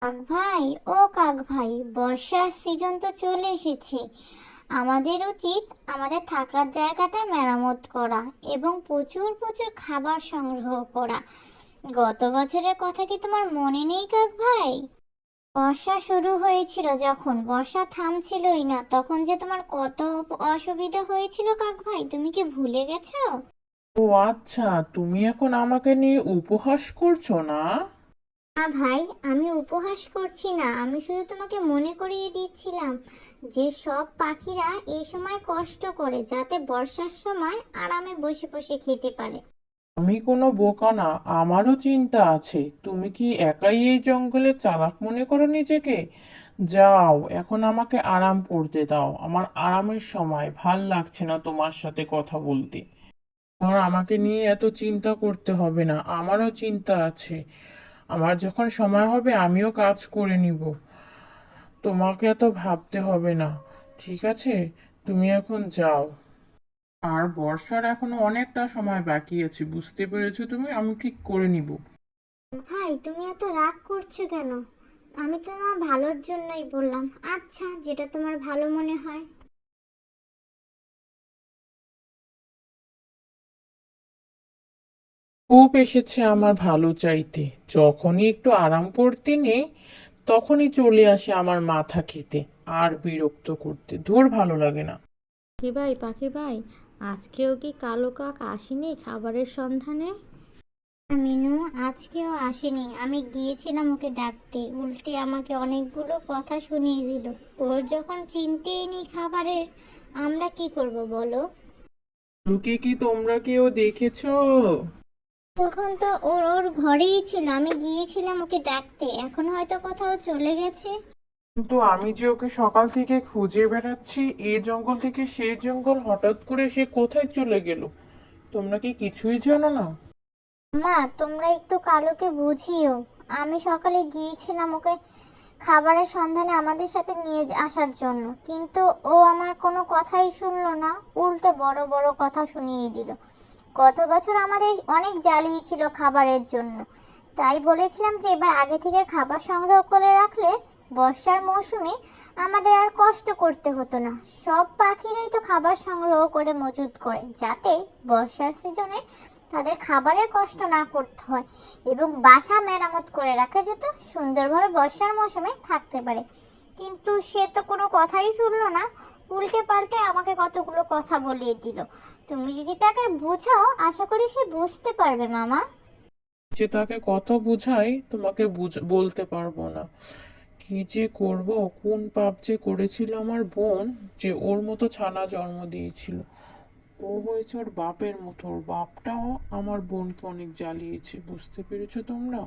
কাক ভাই, ও কাক ভাই, বর্ষার সিজন তো চলে এসেছে। আমাদের উচিত আমাদের থাকার জায়গাটা মেরামত করা এবং প্রচুর প্রচুর খাবার সংগ্রহ করা। গত বছরের কথা কি তোমার মনে নেই কাক ভাই? বর্ষা শুরু হয়েছিল, যখন বর্ষা থামছিলই না, তখন যে তোমার কত অসুবিধা হয়েছিল কাক ভাই, তুমি কি ভুলে গেছো? ও আচ্ছা, তুমি এখন আমাকে নিয়ে উপহাস করছো না? না ভাই, আমি উপহাস করছি না, আমি শুধু তোমাকে মনে করিয়ে দিচ্ছিলাম যে সব পাখিরা এই সময় কষ্ট করে যাতে বর্ষার সময় আরামে বসে বসে খেতে পারে। আমি কোনো বোকা না, আমারও চিন্তা আছে। তুমি কি একাই এই জঙ্গলে চালাক মনে করো নিজেকে? যাও, এখন আমাকে আরাম করতে দাও। আমার আরামের সময়, ভাল লাগছে না তোমার সাথে কথা বলতে। আর আমাকে নিয়ে এত চিন্তা করতে হবে না, আমারও চিন্তা আছে। আমার যখন সময় হবে আমিও কাজ করে নিব। তোমাকে এত ভাবতে হবে না, ঠিক আছে? তুমি এখন যাও। আর বর্ষার এখনো অনেকটা সময় বাকি আছে, বুঝতে পেরেছো তুমি? আমি ঠিক করে নিব। ভাই, তুমি এত রাগ করছো কেন? আমি তো তোমার ভালোর জন্যই বললাম। আচ্ছা, যেটা তোমার ভালো মনে হয়। খুব এসেছে আমার ভালো চাইতে। যখনই একটু আরাম করতে নেই তখনই চলে আসে আমার মাথা খেতে আর বিরক্ত করতে। ধুর, ভালো লাগে না। পাখি ভাই, আজকেও কি কালো কাক আসেনি খাবারের সন্ধানে? মিনু আজকেও আসেনি। আমি গিয়েছিলাম ওকে ডাকতে, উল্টে আমাকে অনেকগুলো কথা শুনিয়ে দিল। ওর যখন চিনতেই নেই খাবারের, আমরা কি করব বলো? লুকে কি তোমরা কেউ দেখেছো? তখন তো ওর ওর ঘরেই ছিল, আমি গিয়েছিলাম ওকে ডাকতে, এখন হয়তো কোথাও চলে গেছে। কিন্তু আমি যে ওকে সকাল থেকে খুঁজে বেড়াচ্ছি, এই জঙ্গল থেকে সেই জঙ্গল, হঠাৎ করে সে কোথায় চলে গেল? তোমরা কি কিছুই জানো না? মা, তোমরা একটু কালোকে বুঝিও। আমি সকালে গিয়েছিলাম ওকে খাবারের সন্ধানে আমাদের সাথে নিয়ে আসার জন্য, কিন্তু ও আমার কোনো কথাই শুনলো না, উল্টে বড় বড় কথা শুনিয়ে দিল। গত বছর আমাদের অনেক জ্বালিয়েছিল খাবারের জন্য, তাই বলেছিলাম যে এবার আগে থেকে খাবার সংগ্রহ করে রাখলে বর্ষার মৌসুমে আমাদের আর কষ্ট করতে হতো না। সব পাখিরাই তো খাবার সংগ্রহ করে মজুত করে, যাতে বর্ষার সিজনে তাদের খাবারের কষ্ট না করতে হয় এবং বাসা মেরামত করে রাখা যেত, সুন্দরভাবে বর্ষার মৌসুমে থাকতে পারে। কিন্তু সে তো কোনো কথাই শুনলো না, উল্টে পাল্টে আমাকে কতগুলো কথা বলিয়ে দিল। তুমি যদি তাকে বোঝাও, আশা করি সে বুঝতে পারবে মামা। যে তাকে কত বুঝাই, তোমাকে বলতে পারবো না। কি যে করব, কোন পাপ যে করেছিল আমার বোন, যে ওর মতো ছানা জন্ম দিয়েছিল। ও হয়েছে ওর বাপের মতো, ওর বাপটাও আমার বোনকে অনেক জ্বালিয়েছে, বুঝতে পেরেছো তোমরা?